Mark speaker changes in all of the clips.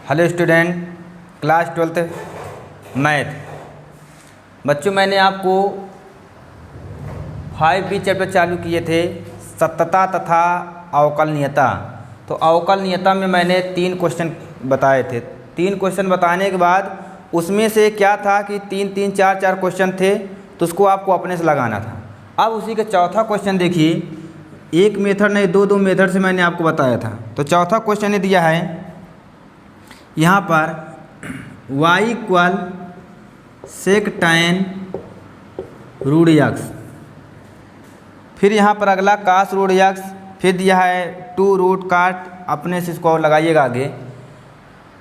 Speaker 1: Hello student, class 12th math. बच्चों, मैंने आपको 5B चैप्टर चालू किए थे, सत्यता तथा अवकलनीयता। तो अवकलनीयता में मैंने 3 क्वेश्चन बताए थे। 3 क्वेश्चन बताने के बाद उसमें से क्या था कि 3-3, 4-4 क्वेश्चन थे, तो उसको आपको अपने से लगाना था। अब उसी का चौथा क्वेश्चन देखिए, एक मेथड नहीं 2-2 मेथड से मैंने आपको बताया था। तो चौथा क्वेश्चन ने दिया है यहाँ पर y equal sec tan root x, फिर यहाँ पर अगला कास रूट x, फिर दिया है 2 रूट काट, अपने से इसको और लगाइएगा आगे।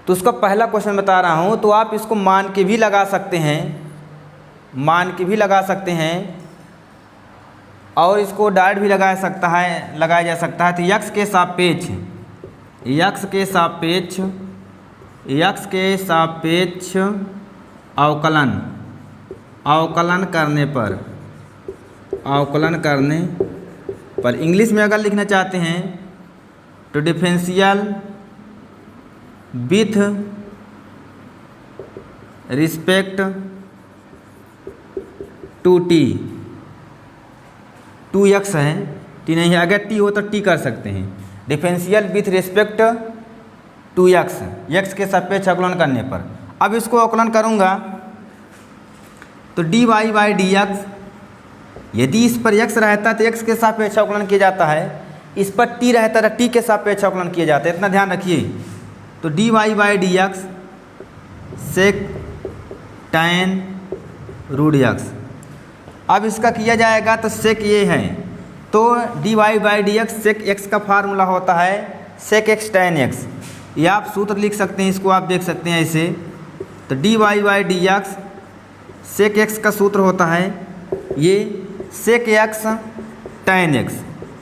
Speaker 1: तो उसका पहला क्वेश्चन बता रहा हूँ, तो आप इसको मान के भी लगा सकते हैं, मान के भी लगा सकते हैं और इसको डायरेक्ट भी लगाया जा सकता है। तो x के सापेक्ष अवकलन करने पर इंग्लिश में अगर लिखना चाहते हैं तो differential with respect to t, 2x है, टी नहीं है, अगर टी हो तो टी कर सकते हैं। Differential with respect to x के सापेक्ष अवकलन करने पर। अब इसको अवकलन करूँगा तो dy बाई dx, यदि इस पर x रहता है तो x के सापेक्ष अवकलन किया जाता है, इस पर t रहता है तो t के सापेक्ष अवकलन किया जाता है, इतना ध्यान रखिए। तो dy by dx sec tan root x। अब इसका किया जाएगा तो सेक ये है, तो dy by dx sec x का फार्मूला होता है सेक x tan x। ये आप सूत्र लिख सकते हैं, इसको आप देख सकते हैं ऐसे। तो dy by dx sec x का सूत्र होता है ये सेक x tan x।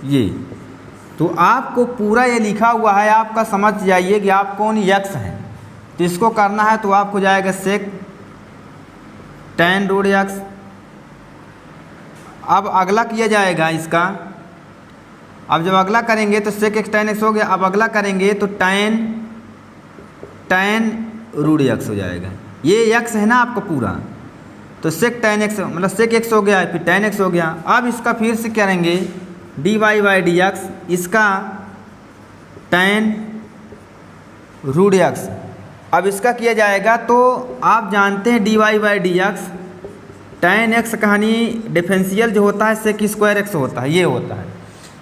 Speaker 1: ये तो आपको पूरा ये लिखा हुआ है, आपका समझ जाइए कि आप कौन x है। तो इसको करना है तो आपको जाएगा सेक tan रूट x। अब अगला किया जाएगा इसका, अब जब अगला करेंगे तो सेक x tan x हो गया। अब अगला करेंगे तो tan रूट x हो जाएगा। ये x है ना आपका पूरा, तो सेक tan x मतलब सेक x हो गया, फिर tan x हो गया। अब इसका फिर से करेंगे dy बाई dx, इसका tan रूट x। अब इसका किया जाएगा तो आप जानते हैं dy by dx tan x कहानी डिफरेंशियल जो होता है सेक स्क्वायर x होता है, ये होता है।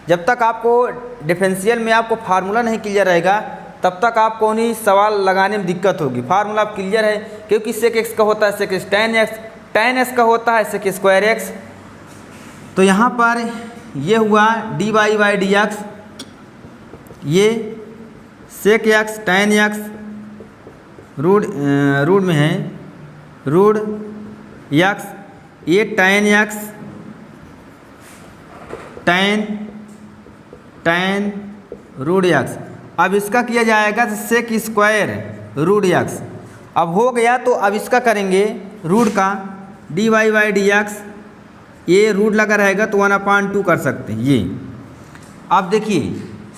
Speaker 1: जब तक आपको डिफरेंशियल में आपको फार्मूला नहीं क्लियर रहेगा तब तक आपको नहीं सवाल लगाने में दिक्कत होगी। फार्मूला आप क्लियर है, क्योंकि सेक x का होता है सेक tan x का होता है सेक स्क्वायर x। तो यहाँ पर ये हुआ dy बाई dx, ये sec x tan x root में है रूट x, ये tan x tan root x। अब इसका किया जाएगा तो सेक स्क्वायर रूट x। अब हो गया तो अब इसका करेंगे रूट का dy बाई dx, ये रूट लगा रहेगा तो 1/2 कर सकते हैं ये। अब देखिए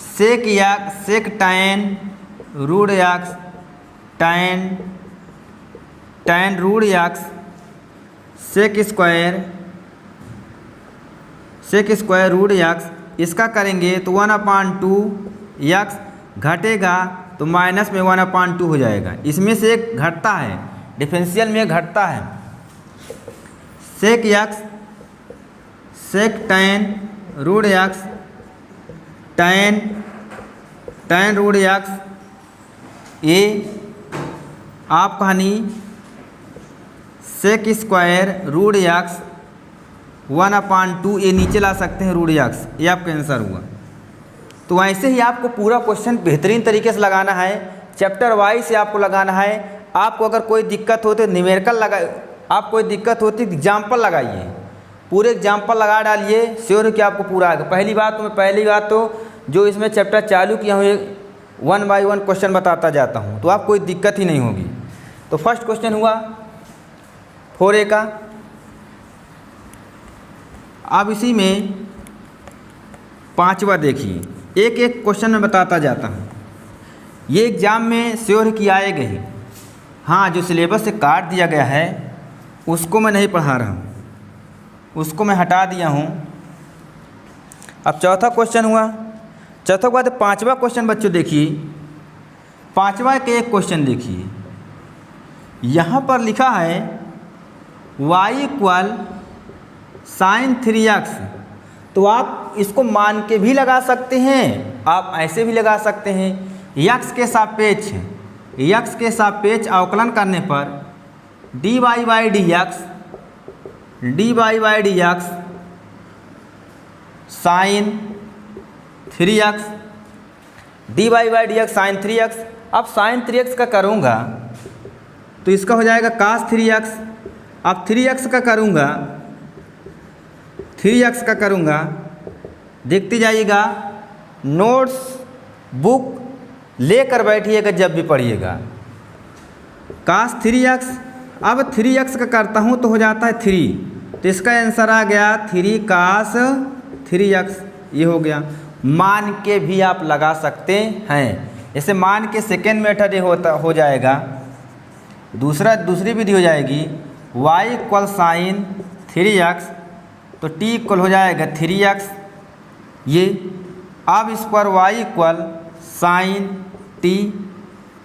Speaker 1: sec tan root x tan root x sec square root x, इसका करेंगे तो 1/2 x घटेगा तो माइनस में 1/2 हो जाएगा। इसमें से एक घटता है, डिफरेंशियल में घटता है। Sec tan root x tan root x, ये आप कहानी सेक स्क्वायर रूट x 1/2, ये नीचे ला सकते हैं रूट x, ये आपका आंसर हुआ। तो ऐसे ही आपको पूरा क्वेश्चन बेहतरीन तरीके से लगाना है, चैप्टर वाइज से आपको लगाना है। आपको अगर कोई दिक्कत होती है न्यूमेरिकल आप कोई दिक्कत होती है एग्जाम्पल लगाइए, पूरे एग्जाम्पल लगा डालिए, श्योर है कि आपको पूरा आएगा। पहली बात तो जो इसमें चैप्टर चालू किया हूँ 1 बाई 1 क्वेश्चन बताता जाता हूँ, तो आप कोई दिक्कत ही नहीं होगी। तो फर्स्ट क्वेश्चन हुआ 4A का। अब इसी में 5वां देखिए, एक एक क्वेश्चन में बताता जाता हूँ। ये एग्ज़ाम में श्योर कि आएगा ही। हाँ, जो सिलेबस से काट दिया गया है उसको मैं नहीं पढ़ा रहा हूँ, उसको मैं हटा दिया हूँ। अब चौथा क्वेश्चन हुआ। चौथा के बाद पांचवा क्वेश्चन बच्चों देखिए, पांचवा के एक क्वेश्चन देखिए, यहाँ पर लिखा है y इक्वल साइन 3x। तो आप इसको मान के भी लगा सकते हैं, आप ऐसे भी लगा सकते हैं। x के सापेक्ष अवकलन करने पर dy by d x sine 3x, dy by d x sine 3x। अब साइन 3x का करूँगा तो इसका हो जाएगा cos 3x। अब 3x का करूँगा, देखते जाइएगा, नोट्स बुक लेकर बैठिएगा जब भी पढ़िएगा। cos 3x, अब 3x का करता हूँ तो हो जाता है 3, तो इसका आंसर आ गया 3 cos 3x। ये हो गया। मान के भी आप लगा सकते हैं। इसे मान के सेकेंड मेथड हो जाएगा। दूसरी विधि हो जाएगी y इक्वल साइन 3x, तो t इक्वल हो जाएगा 3x। ये अब इस पर y इक्वल साइन t,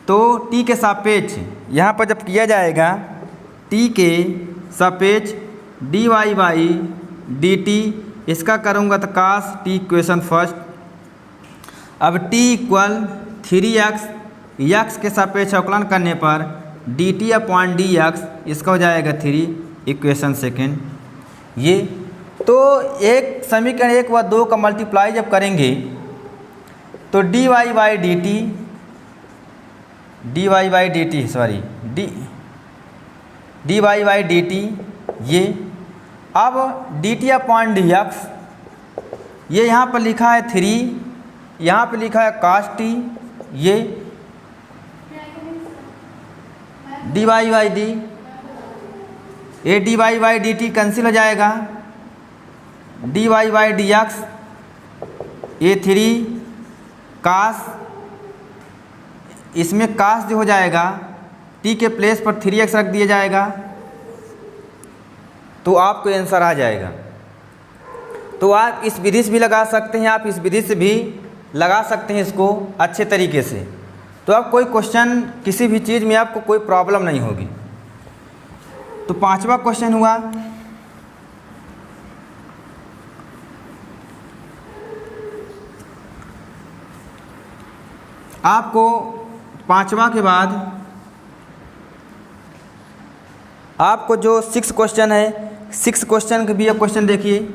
Speaker 1: तो t के सापेक्ष यहाँ पर जब किया जाएगा t के सापेक्ष dy बाई dt, इसका करूँगा तो cos t इक्वेशन फर्स्ट। अब t इक्वल 3x, x के सापेक्ष अवकलन करने पर dt अपॉन dx, इसका हो जाएगा 3 इक्वेशन सेकेंड। ये तो एक समीकरण 1 व 2 का मल्टीप्लाई जब करेंगे तो dy बाई dt, ये अब dt अपॉन dx, ये यहाँ पर लिखा है 3, यहाँ पर लिखा है cos t, ये dy बाई डी, ये dy बाई dt कैंसिल हो जाएगा, dy बाई dx, ये 3 cos, इसमें cos जो हो जाएगा t के प्लेस पर 3x रख दिया जाएगा तो आपको आंसर आ जाएगा। तो आप इस विधि से भी लगा सकते हैं, आप इस विधि से भी लगा सकते हैं इसको अच्छे तरीके से। तो अब कोई क्वेश्चन किसी भी चीज़ में आपको कोई प्रॉब्लम नहीं होगी। तो पांचवा क्वेश्चन हुआ, आपको पांचवा के बाद आपको जो 6 क्वेश्चन है, 6 क्वेश्चन के भी एक क्वेश्चन देखिए।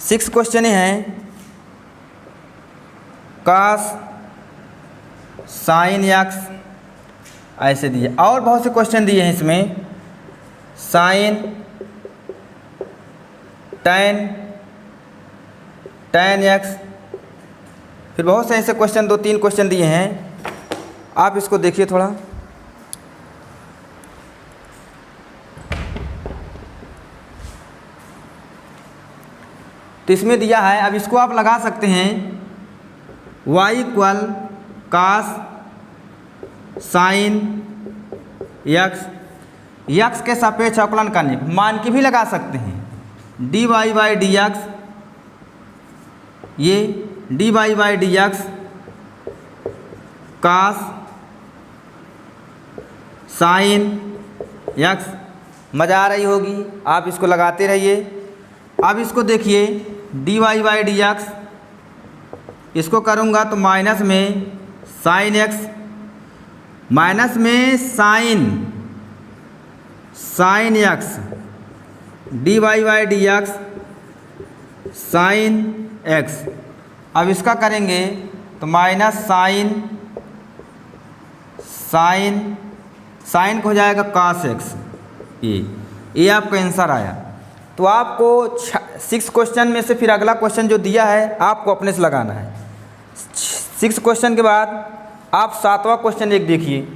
Speaker 1: 6 क्वेश्चन हैं cos साइन x, ऐसे दिए, और बहुत से क्वेश्चन दिए हैं इसमें, साइन tan x, फिर बहुत से ऐसे क्वेश्चन 2-3 क्वेश्चन दिए हैं। आप इसको देखिए थोड़ा। तो इसमें दिया है, अब इसको आप लगा सकते हैं y equal cos sine x के सापेक्ष अवकलन करने मान के भी लगा सकते हैं। dy बाई dx, ये dy by dx cos sine x, मज़ा आ रही होगी, आप इसको लगाते रहिए। अब इसको देखिए dy बाई dx, इसको करूँगा तो माइनस में साइन x, माइनस में sine x, dy by dx sine x। अब इसका करेंगे तो माइनस साइन को हो जाएगा cos x। ये आपका आंसर आया। तो आपको 6 क्वेश्चन में से फिर अगला क्वेश्चन जो दिया है आपको अपने से लगाना है। 6 क्वेश्चन के बाद आप 7वां क्वेश्चन एक देखिए।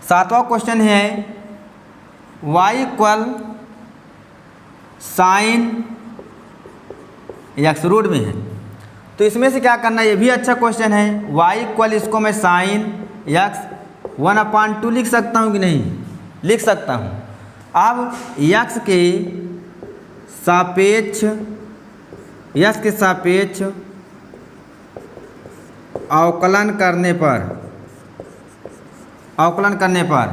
Speaker 1: 7वां क्वेश्चन है y equal sine x road में है। तो इसमें से क्या करना है, ये भी अच्छा क्वेश्चन है। वाई इक्वल इसको मैं साइन एक्स 1/2 लिख सकता हूँ कि नहीं, लिख सकता हूँ। अब एक्स के सापेक्ष अवकलन करने पर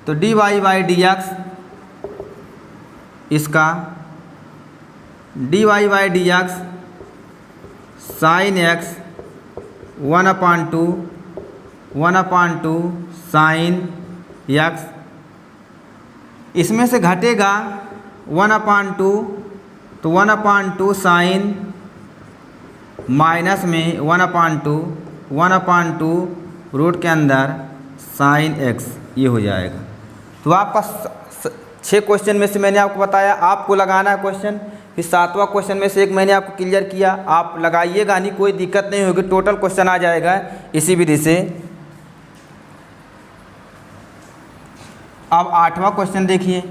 Speaker 1: तो dy बाई डी एक्स, इसका dy by d x sine x 1/2 sine x, इसमें से घटेगा 1/2 तो 1/2 साइन माइनस में 1/2 रूट के अंदर साइन एक्स, ये हो जाएगा। तो आपका 6 क्वेश्चन में से मैंने आपको बताया आपको लगाना है क्वेश्चन। फिर 7वां क्वेश्चन में से एक मैंने आपको क्लियर किया, आप लगाइएगा नहीं, कोई दिक्कत नहीं होगी, टोटल क्वेश्चन आ जाएगा इसी विधि से। अब 8वां क्वेश्चन देखिए,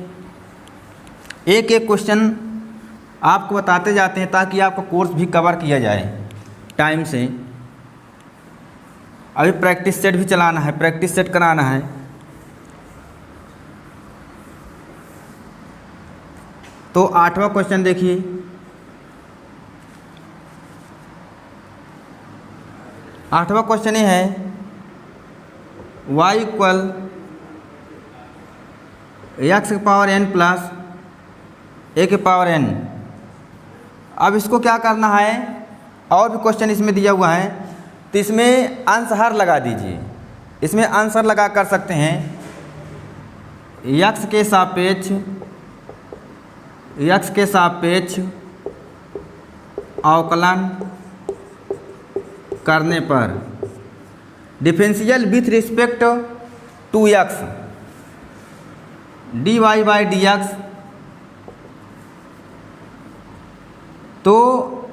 Speaker 1: एक एक क्वेश्चन आपको बताते जाते हैं ताकि आपका कोर्स भी कवर किया जाए टाइम से। अभी प्रैक्टिस सेट भी चलाना है, प्रैक्टिस सेट कराना है। तो 8वां क्वेश्चन देखिए, आठवां क्वेश्चन ये है y इक्वल एक्स की पावर n प्लस ए की पावर n। अब इसको क्या करना है, और भी क्वेश्चन इसमें दिया हुआ है, तो इसमें अंश हर लगा दीजिए। इसमें अंश हर लगा कर सकते हैं, एक्स के सापेक्ष अवकलन करने पर differential with respect to x dy by d x. तो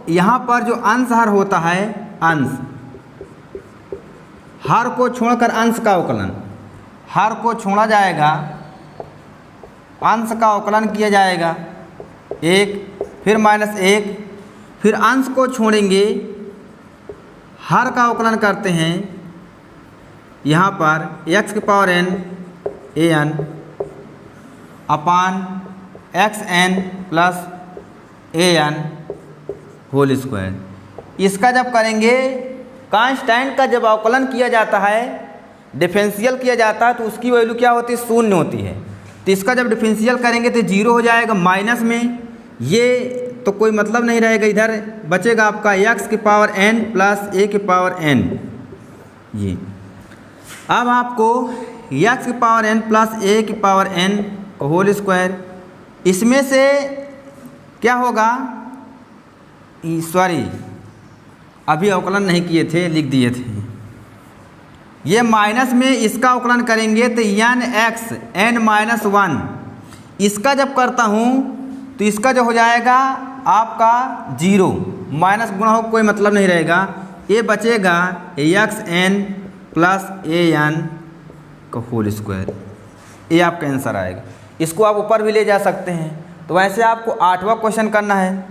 Speaker 1: यहाँ पर जो अंश हर होता है, अंश हर को छोड़कर अंश का अवकलन, हर को छोड़ा जाएगा, अंश का अवकलन किया जाएगा 1, फिर -1, फिर अंश को छोड़ेंगे, हर का अवकलन करते हैं यहाँ पर x की power n an upon xn plus an whole square. इसका जब करेंगे, कांस्टेंट का जब अवकलन किया जाता है, डिफरेंशियल किया जाता है, तो उसकी वैल्यू क्या होती है, 0 होती है। तो इसका जब डिफरेंशियल करेंगे तो 0 हो जाएगा, माइनस में ये तो कोई मतलब नहीं रहेगा, इधर बचेगा आपका x की पावर n प्लस a की पावर n। ये अब आपको x की पावर n प्लस a की पावर n होल स्क्वायर, इसमें से क्या होगा, सॉरी अभी अवकलन नहीं किए थे, लिख दिए थे। ये माइनस में इसका अवकलन करेंगे तो n(x) n-1, इसका जब करता हूँ तो इसका जो हो जाएगा आपका 0, माइनस गुणा हो कोई मतलब नहीं रहेगा, ये बचेगा xn प्लस an का होल स्क्वायर। ये आपका आंसर आएगा। इसको आप ऊपर भी ले जा सकते हैं। तो वैसे आपको 8वां क्वेश्चन करना है।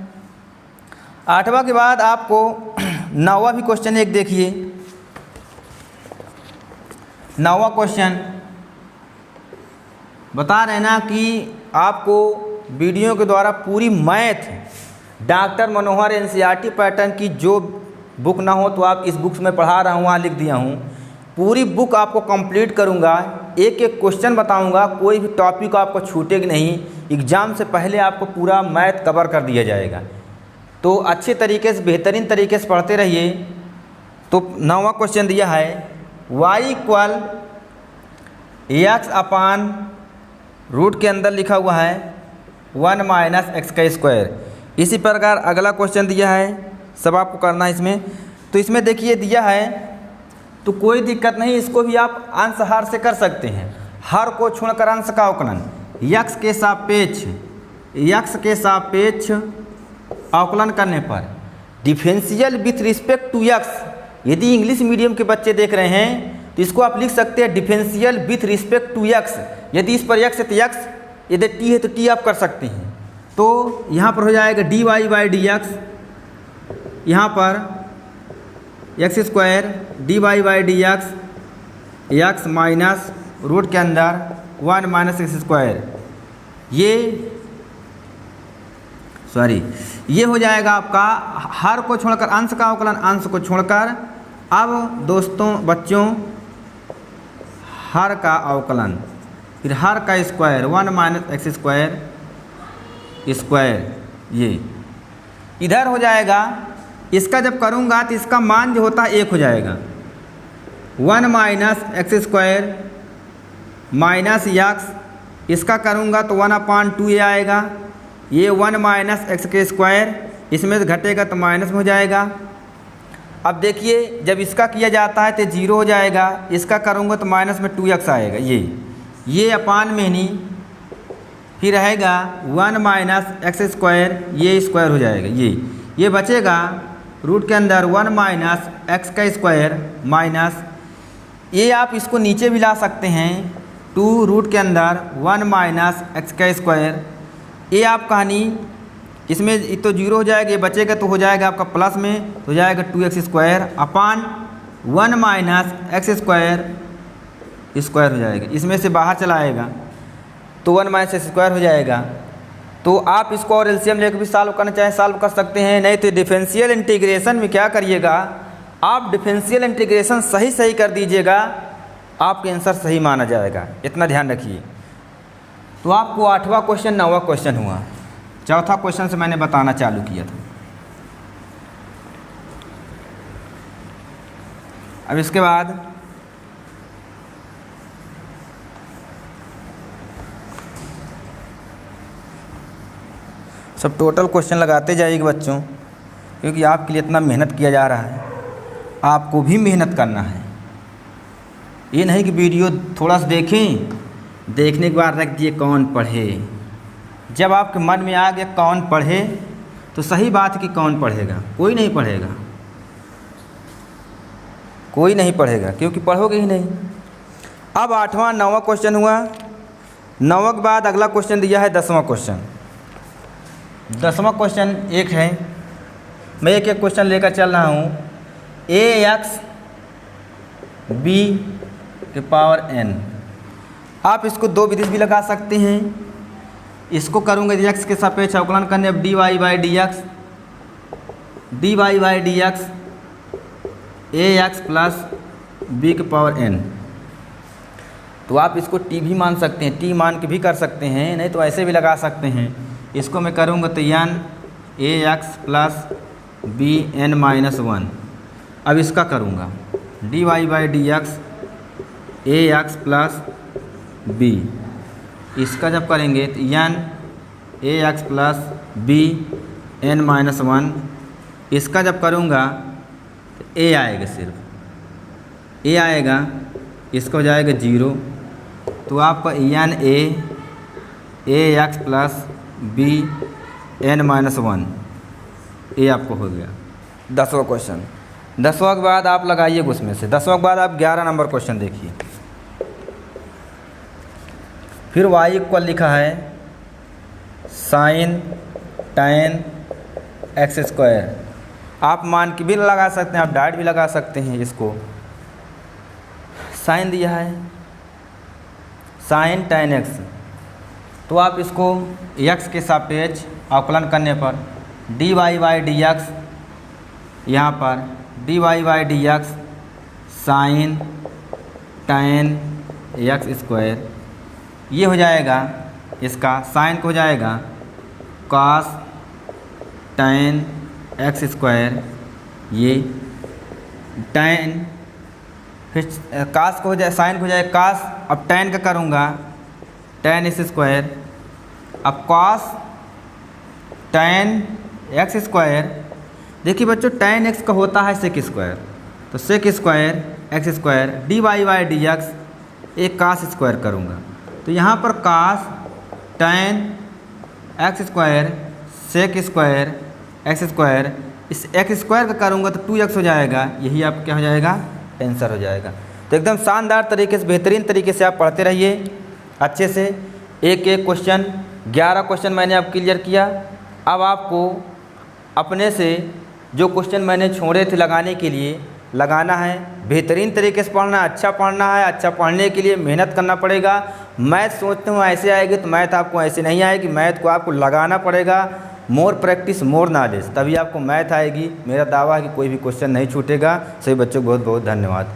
Speaker 1: 8वां के बाद आपको 9वां भी क्वेश्चन एक देखिए। 9वां क्वेश्चन बता रहे ना कि आपको वीडियो के द्वारा पूरी मैथ डॉक्टर मनोहर NCERT पैटर्न की जो बुक ना हो तो आप इस बुक्स में पढ़ा रहा हूँ, वहाँ लिख दिया हूँ। पूरी बुक आपको कंप्लीट करूँगा, एक एक क्वेश्चन बताऊँगा, कोई भी टॉपिक आपको छूटेगा नहीं। एग्ज़ाम से पहले आपको पूरा मैथ कवर कर दिया जाएगा। तो अच्छे तरीके से, बेहतरीन तरीके से पढ़ते रहिए। तो 9वां क्वेश्चन दिया है y equal x upon root के अंदर लिखा हुआ है 1 माइनस एक्स का स्क्वायर। इसी प्रकार अगला क्वेश्चन दिया है, सब आपको करना है इसमें। तो इसमें देखिए दिया है, तो कोई दिक्कत नहीं, इसको भी आप अंश हर से कर सकते हैं। हर को छोड़कर अंश का अवकलन x के सापेक्ष अवकलन करने पर differential with respect to x। यदि इंग्लिश मीडियम के बच्चे देख रहे हैं तो इसको आप लिख सकते हैं differential with respect to x। यदि इस पर x है तो x, यदि t है तो t आप कर सकते हैं। तो यहाँ पर हो जाएगा dy बाई डी एक्स यहाँ पर x square d y by d x, x minus root के अंदर 1 माइनस एक्स स्क्वायर, ये हो जाएगा आपका हर को छोड़कर अंश का अवकलन, अंश को छोड़कर। अब दोस्तों बच्चों हर का अवकलन, फिर हर का square 1 minus x square square, ये इधर हो जाएगा। इसका जब करूँगा तो इसका मान जो होता है 1 हो जाएगा। 1 minus x square minus x, इसका करूँगा तो 1/2 आएगा। ये 1 माइनस एक्स के स्क्वायर, इसमें से घटेगा तो माइनस में हो जाएगा। अब देखिए जब इसका किया जाता है तो 0 हो जाएगा, इसका करूँगा तो माइनस में 2x आएगा। ये अपान में नहीं, फिर रहेगा 1 माइनस एक्स स्क्वायर, ये स्क्वायर हो जाएगा। ये बचेगा रूट के अंदर 1 माइनस एक्स का स्क्वायर माइनस, ये आप इसको नीचे भी ला सकते हैं 2 रूट के अंदर 1 माइनस एक्स का स्क्वायर। ये आप कहानी इसमें तो 0 हो जाएगा, ये बचेगा तो हो जाएगा आपका प्लस में, तो हो जाएगा 2x square upon 1 minus x square square हो जाएगा। इसमें से बाहर चला आएगा तो 1 माइनस एक्स स्क्वायर हो जाएगा। तो आप इसको और एलसीएम लेकर भी सॉल्व करना चाहें सॉल्व कर सकते हैं, नहीं तो डिफरेंशियल इंटीग्रेशन में क्या करिएगा आप, डिफरेंशियल इंटीग्रेशन सही कर दीजिएगा, आपका आंसर सही माना जाएगा, इतना ध्यान रखिए। तो आपको 8वां क्वेश्चन 9वां क्वेश्चन हुआ, चौथा क्वेश्चन से मैंने बताना चालू किया था। अब इसके बाद सब टोटल क्वेश्चन लगाते जाइएगा बच्चों, क्योंकि आपके लिए इतना मेहनत किया जा रहा है, आपको भी मेहनत करना है। ये नहीं कि वीडियो थोड़ा सा देखें, देखने के बाद रख दिए कौन पढ़े। जब आपके मन में आ गया कौन पढ़े तो सही बात है कि कौन पढ़ेगा, कोई नहीं पढ़ेगा, कोई नहीं पढ़ेगा, क्योंकि पढ़ोगे ही नहीं। अब 8वां 9वां क्वेश्चन हुआ, 9वां के बाद अगला क्वेश्चन दिया है 10वां क्वेश्चन। 10वां क्वेश्चन एक है, मैं एक क्वेश्चन लेकर चल रहा हूँ, ax b के पावर n। आप इसको 2 विधि भी लगा सकते हैं। इसको करूँगा x के सापेक्ष अवकलन करने, dy by d x ax plus b के पावर n। तो आप इसको t भी मान सकते हैं, t मान के भी कर सकते हैं, नहीं तो ऐसे भी लगा सकते हैं। इसको मैं करूँगा तो n ax plus b n minus 1। अब इसका करूँगा dy by d x ax plus b, इसका जब करेंगे तो n ax plus b n minus 1, इसका जब करूँगा तो a आएगा, सिर्फ a आएगा, इसका हो जाएगा 0। तो आपका n ax plus b n minus 1, ये आपको हो गया 10वां क्वेश्चन। 10वां के बाद आप लगाइए उसमें से, 10वां के बाद आप 11 नंबर क्वेश्चन देखिए। फिर y इक्वल लिखा है साइन tan एक्स स्क्वायर। आप मान के भी लगा सकते हैं, आप डायरेक्ट भी लगा सकते हैं। इसको साइन दिया है साइन tan एक्स, तो आप इसको x के सापेक्ष अवकलन करने पर dy बाई डी एक्स, यहाँ पर dy by d x sine tan x square, ये हो जाएगा, इसका साइन को हो जाएगा cos tan एक्स स्क्वायर, ये tan, फिर cos को हो जाए, साइन को हो जाए cos, अब tan का करूँगा tan एक्स स्क्वायर, अब cos tan एक्स स्क्वायर। देखिए बच्चों tan एक्स का होता है सेक स्क्वायर, तो sec square x square dy by d x, एक cos स्क्वायर करूँगा, तो यहाँ पर cos tan x square sec square x square, इस एक्स स्क्वायर का करूँगा तो 2x हो जाएगा, यही आप क्या हो जाएगा आंसर हो जाएगा। तो एकदम शानदार तरीके से, बेहतरीन तरीके से आप पढ़ते रहिए अच्छे से। एक एक क्वेश्चन 11 क्वेश्चन मैंने आप क्लियर किया। अब आपको अपने से जो क्वेश्चन मैंने छोड़े थे लगाने के लिए लगाना है, बेहतरीन तरीके से पढ़ना है, अच्छा पढ़ना है। अच्छा पढ़ने के लिए मेहनत करना पड़ेगा। मैथ सोचते हूँ ऐसे आएगी, तो मैथ आपको ऐसे नहीं आएगी। मैथ को आपको लगाना पड़ेगा। मोर प्रैक्टिस मोर नॉलेज, तभी आपको मैथ आएगी। मेरा दावा है कि कोई भी क्वेश्चन नहीं छूटेगा। सभी बच्चों को बहुत बहुत धन्यवाद।